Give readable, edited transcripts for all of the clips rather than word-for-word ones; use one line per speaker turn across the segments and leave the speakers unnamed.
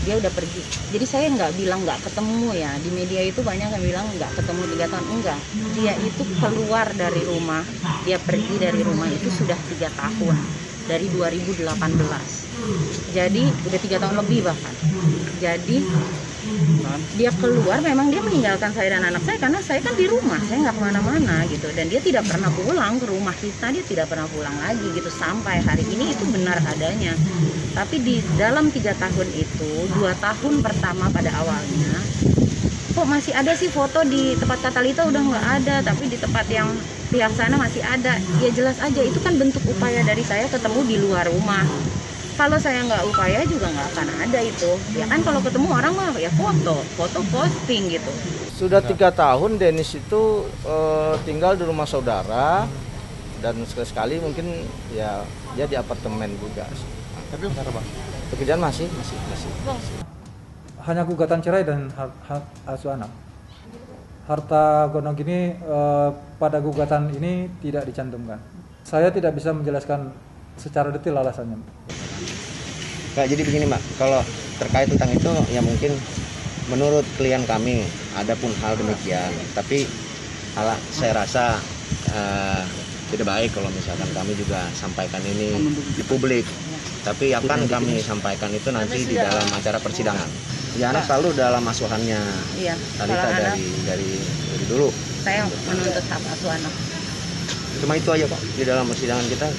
dia udah pergi. Jadi saya nggak bilang nggak ketemu ya, di media itu banyak yang bilang nggak ketemu 3 tahun, enggak. Dia itu keluar dari rumah, dia pergi dari rumah itu sudah 3 tahun, dari 2018. Jadi udah 3 tahun lebih bahkan. Jadi dia keluar, memang dia meninggalkan saya dan anak saya karena saya kan di rumah, saya nggak kemana-mana gitu, dan dia tidak pernah pulang ke rumah kita, dia tidak pernah pulang lagi gitu sampai hari ini. Itu benar adanya. Tapi di dalam 3 tahun itu, 2 tahun pertama pada awalnya kok masih ada sih foto di tempat Katalita udah nggak ada, tapi di tempat yang pihak sana masih ada. Ya jelas aja itu kan bentuk upaya dari saya ketemu di luar rumah. Kalau saya nggak upaya juga nggak akan ada itu. Ya kan kalau ketemu orang mah ya foto posting gitu.
Sudah 3 tahun Denis itu tinggal di rumah saudara, dan sekali-sekali mungkin ya dia di apartemen juga.
Tapi benar Bang?
Pekerjaan masih.
Hanya gugatan cerai dan hak asuh anak. Harta Gonogini pada gugatan ini tidak dicantumkan. Saya tidak bisa menjelaskan secara detail alasannya.
Nah, jadi begini Mbak, kalau terkait tentang itu ya mungkin menurut klien kami ada pun hal demikian, tapi saya rasa tidak baik kalau misalkan kami juga sampaikan ini di publik. Tapi akan kami sampaikan itu nanti di dalam acara persidangan. Ya anak selalu dalam asuhannya.
Iya.
Talita dari dulu.
Saya menuntut hak asuh anak.
Cuma itu aja kok, di dalam persidangan kita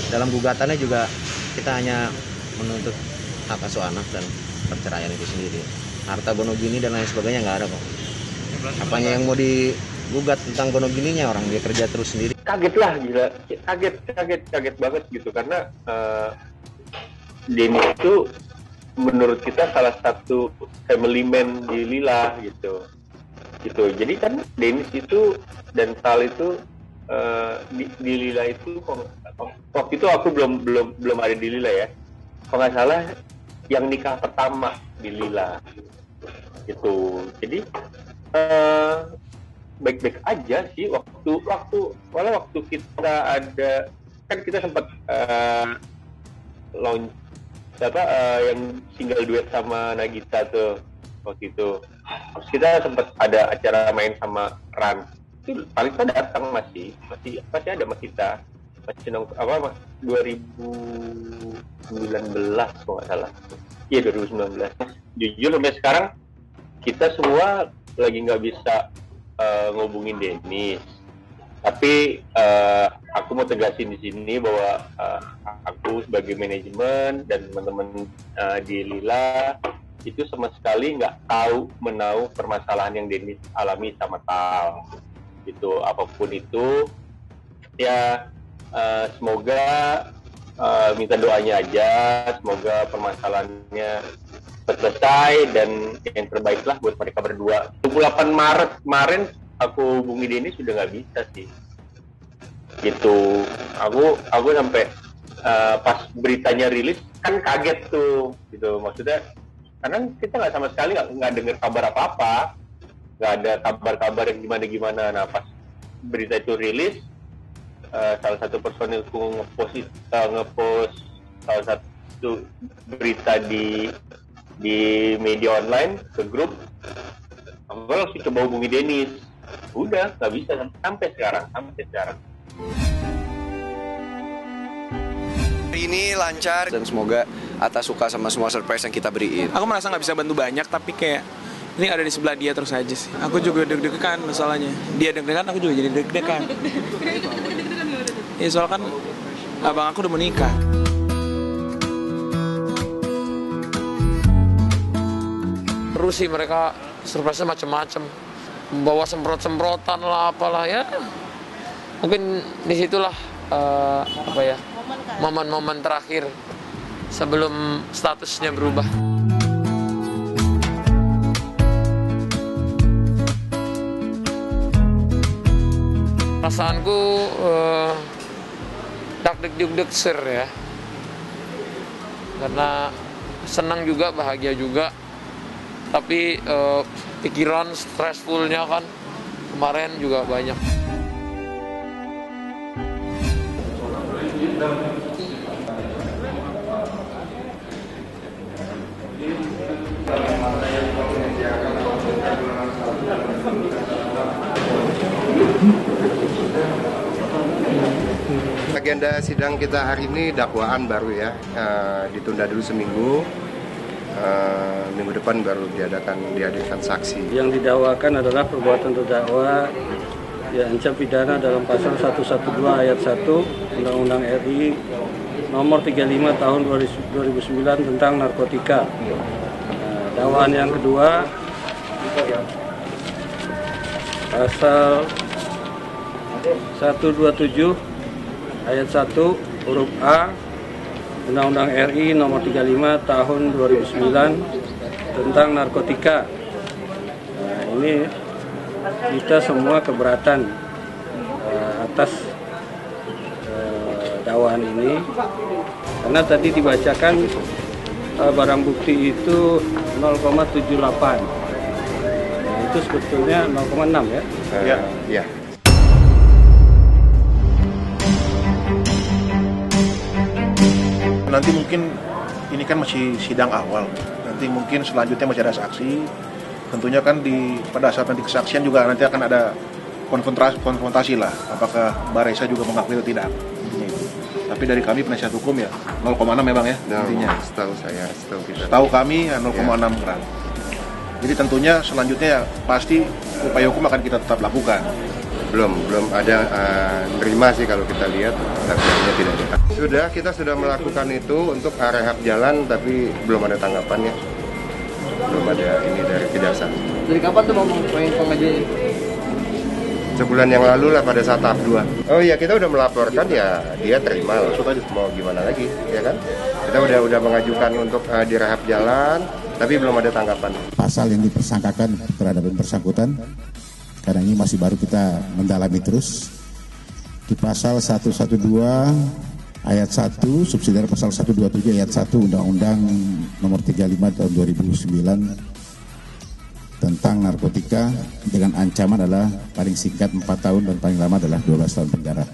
dalam gugatannya juga kita hanya menuntut hak asuh anak dan perceraian itu sendiri. Harta Gonogini dan lain sebagainya nggak ada kok. Apanya yang mau digugat tentang Gonogininya, orang dia kerja terus sendiri.
Kaget lah, gila, kaget banget gitu, karena Denny itu menurut kita salah satu family man di Lila gitu. Jadi kan Dennis itu dan Sal itu di Lila itu waktu itu aku belum ada di Lila ya. Kalau nggak salah yang nikah pertama di Lila gitu. Jadi baik-baik aja sih waktu kita ada, kan kita sempat launch yang single duet sama Nagita tuh waktu itu. Terus kita sempat ada acara main sama Ran. Itu paling datang masih ada sama kita. Masih 2019 kalau nggak salah. Iya 2019. Jujur sampai sekarang kita semua lagi nggak bisa ngubungin Dennis. Tapi aku mau tegasin di sini bahwa aku sebagai manajemen dan teman-teman di Lila itu sama sekali nggak tahu menau permasalahan yang Dennis alami sama Tal. Gitu, apapun itu ya semoga minta doanya aja, semoga permasalahannya selesai dan yang terbaiklah buat mereka berdua. 28 Maret kemarin aku hubungi Dennis sudah nggak bisa sih gitu. Aku sampai pas beritanya rilis kan kaget tuh gitu, maksudnya karena kita nggak sama sekali nggak dengar kabar apa-apa, nggak ada kabar-kabar yang gimana. Nah pas berita itu rilis, salah satu personilku ngepost salah satu berita di media online ke grup, aku langsung coba hubungi Dennis. Udah nggak bisa sampai sekarang.
Ini lancar dan semoga Atta suka sama semua surprise yang kita beriin.
Aku merasa nggak bisa bantu banyak, tapi kayak ini ada di sebelah dia terus aja sih. Aku juga deg-degan masalahnya. Dia deg-degan, aku juga jadi deg-degan. Ya soal kan abang aku udah menikah.
Terus sih mereka surprise-nya macam-macam. Membawa semprot-semprotan lah apalah ya. Mungkin disitulah momen-momen terakhir sebelum statusnya berubah. Perasaanku dak-dik-dik ser ya, karena senang juga, bahagia juga, tapi pikiran stressfulnya kan kemarin juga banyak.
Agenda sidang kita hari ini dakwaan baru ya, ditunda dulu seminggu. Minggu depan baru dihadirkan saksi.
Yang didakwakan adalah perbuatan terdakwa diancam pidana dalam pasal 112 ayat 1 Undang-Undang RI nomor 35 tahun 2009 tentang narkotika. Dakwaan yang kedua pasal 127 ayat 1 huruf A Undang-Undang RI nomor 35 tahun 2009 tentang narkotika. Ini kita semua keberatan atas dakwaan ini karena tadi dibacakan barang bukti itu 0,78. Itu sebetulnya 0,6 ya?
Ya.
Nanti mungkin ini kan masih sidang awal, nanti mungkin selanjutnya masih ada saksi. Tentunya kan pada saat nanti kesaksian juga nanti akan ada konfrontasi lah, apakah Mbak Reza juga mengakui atau tidak. Tapi dari kami penasihat hukum ya 0,6 memang ya intinya. Setahu kami 0,6 gram. Jadi tentunya selanjutnya ya pasti upaya hukum akan kita tetap lakukan.
Belum ada nerima sih kalau kita lihat, tapi tidak ada. Kita sudah melakukan itu untuk rehab jalan, tapi belum ada tanggapannya. Belum ada ini dari Kejaksaan.
Dari kapan tuh mau pengajuan?
Sebulan yang lalu lah pada saat tahap 2. Oh iya, kita udah melaporkan ya, dia terima lah. Mau gimana lagi, ya kan? Kita udah mengajukan untuk direhab jalan, tapi belum ada tanggapan.
Pasal yang dipersangkakan terhadap yang bersangkutan, karena ini masih baru kita mendalami terus. Di pasal 112 ayat 1 subsidiar pasal 127 ayat 1 Undang-Undang nomor 35 tahun 2009 tentang narkotika dengan ancaman adalah paling singkat 4 tahun dan paling lama adalah 12 tahun penjara.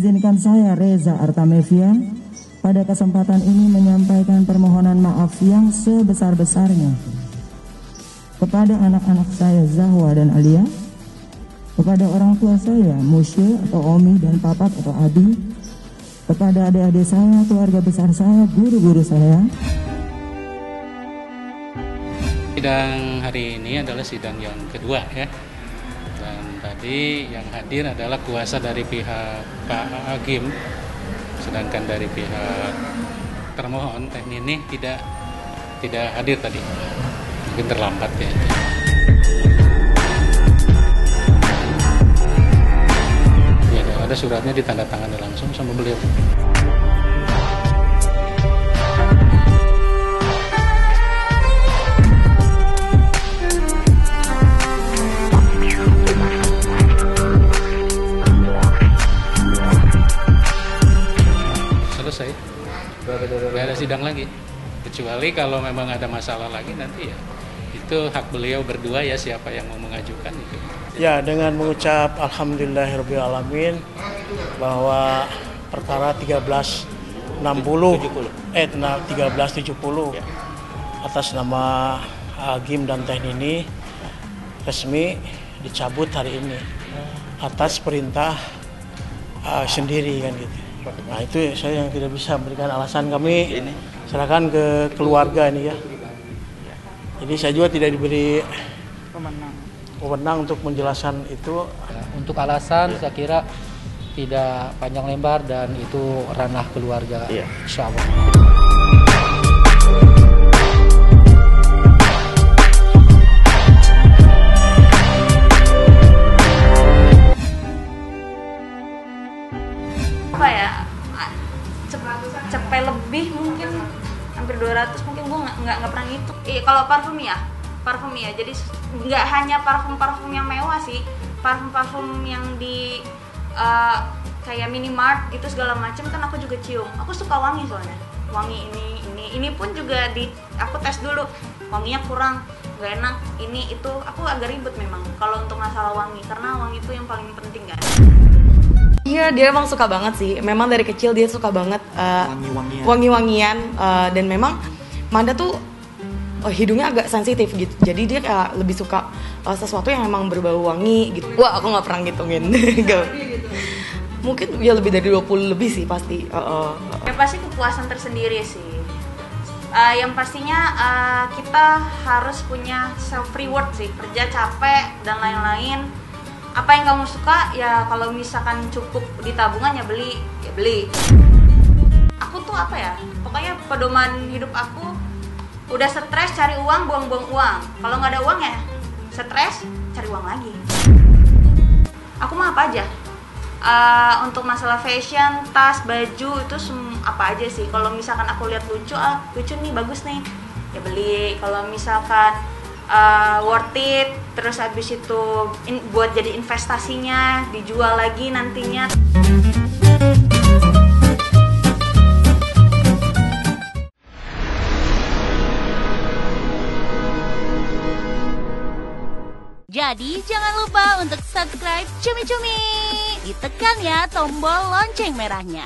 Izinkan saya Reza Artamevian pada kesempatan ini menyampaikan permohonan maaf yang sebesar-besarnya kepada anak-anak saya Zahwa dan Alia, kepada orang tua saya Musye atau Omi dan Papat atau Abi, kepada adik-adik saya, keluarga besar saya, guru-guru saya.
Sidang hari ini adalah sidang yang kedua ya, dan tadi yang hadir adalah kuasa dari pihak Pak Hakim, sedangkan dari pihak termohon ini tidak hadir tadi. Mungkin terlambat ya. Ya ada suratnya ditandatangani langsung sama beliau. Selesai. Gak ada sidang lagi. Kecuali kalau memang ada masalah lagi nanti ya itu hak beliau berdua ya, siapa yang mau mengajukan itu.
Ya, dengan mengucap alhamdulillahirrahmanirrahim bahwa perkara 1370 atas nama Agim dan Teh Nini resmi dicabut hari ini atas perintah sendiri kan gitu. Nah itu saya yang tidak bisa memberikan alasan, kami serahkan ke keluarga ini ya. Jadi saya juga tidak diberi wewenang untuk menjelaskan itu.
Untuk alasan saya kira tidak panjang lebar dan itu ranah keluarga, insya Allah.
Apa ya, cepet lebih mungkin hampir 200 mungkin, gue nggak pernah ngitung. Kalau parfum ya jadi nggak hanya parfum yang mewah sih, parfum yang di kayak minimart gitu segala macam kan aku juga cium. Aku suka wangi soalnya, wangi ini pun juga aku tes dulu, wanginya kurang, nggak enak, ini itu aku agak ribet memang kalau untuk masalah wangi, karena wangi itu yang paling penting kan.
Iya, dia emang suka banget sih. Memang dari kecil dia suka banget wangi-wangian dan memang Manda tuh hidungnya agak sensitif gitu, jadi dia kayak lebih suka sesuatu yang emang berbau wangi gitu. Wah, aku nggak pernah ngitungin. Mungkin ya lebih dari 20 lebih sih pasti.
Ya pasti kepuasan tersendiri sih. Yang pastinya kita harus punya self reward sih, kerja capek dan lain-lain. Apa yang kamu suka ya, kalau misalkan cukup di tabungan ya beli. Aku tuh apa ya, pokoknya pedoman hidup aku, udah stres cari uang, buang-buang uang. Kalau nggak ada uang ya stres cari uang lagi. Aku mah apa aja. Untuk masalah fashion, tas, baju itu apa aja sih. Kalau misalkan aku lihat lucu nih, bagus nih, ya beli. Kalau misalkan worth it, terus habis itu buat jadi investasinya, dijual lagi nantinya.
Jadi jangan lupa untuk subscribe Cumi Cumi. Ditekan ya tombol lonceng merahnya.